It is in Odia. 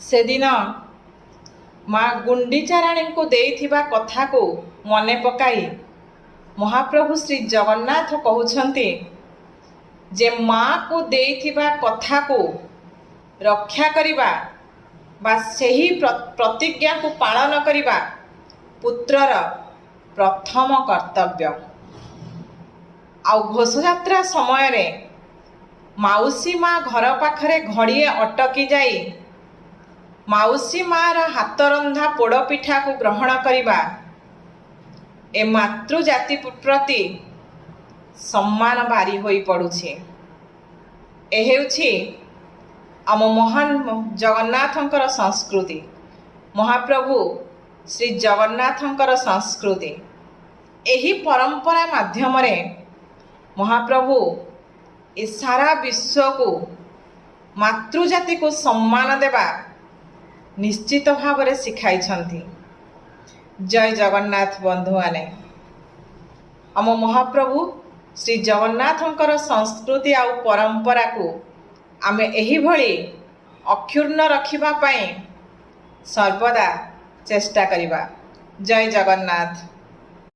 ସେଦିନ ମା ଗୁଣ୍ଡିଚାରାଣୀଙ୍କୁ ଦେଇଥିବା କଥାକୁ ମନେ ପକାଇ ମହାପ୍ରଭୁ ଶ୍ରୀ ଜଗନ୍ନାଥ କହୁଛନ୍ତି ଯେ ମାକୁ ଦେଇଥିବା କଥାକୁ ରକ୍ଷା କରିବା ବା ସେହି ପ୍ରତିଜ୍ଞାକୁ ପାଳନ କରିବା ପୁତ୍ରର ପ୍ରଥମ କର୍ତ୍ତବ୍ୟ। ଆଉ ଘୋଷଯାତ୍ରା ସମୟରେ ମାଉସୀ ମା ଘର ପାଖରେ ଘଡ଼ିଏ ଅଟକି ଯାଇ ମାଉସୀ ମା'ର ହାତରନ୍ଧା ପୋଡ଼ପିଠାକୁ ଗ୍ରହଣ କରିବା ଏ ମାତୃଜାତି ପ୍ରତି ସମ୍ମାନ ବାରି ହୋଇ ପଡ଼ୁଛି। ଏ ହେଉଛି ଆମ ମହାନ ଜଗନ୍ନାଥଙ୍କର ସଂସ୍କୃତି, ମହାପ୍ରଭୁ ଶ୍ରୀ ଜଗନ୍ନାଥଙ୍କର ସଂସ୍କୃତି। ଏହି ପରମ୍ପରା ମାଧ୍ୟମରେ ମହାପ୍ରଭୁ ଏ ସାରା ବିଶ୍ୱକୁ ମାତୃଜାତିକୁ ସମ୍ମାନ ଦେବା ନିଶ୍ଚିତ ଭାବରେ ଶିଖାଇଛନ୍ତି। ଜୟ ଜଗନ୍ନାଥ ବନ୍ଧୁମାନେ। ଆମ ମହାପ୍ରଭୁ ଶ୍ରୀ ଜଗନ୍ନାଥଙ୍କର ସଂସ୍କୃତି ଆଉ ପରମ୍ପରାକୁ ଆମେ ଏହିଭଳି ଅକ୍ଷୁର୍ଣ୍ଣ ରଖିବା ପାଇଁ ସର୍ବଦା ଚେଷ୍ଟା କରିବା। ଜୟ ଜଗନ୍ନାଥ।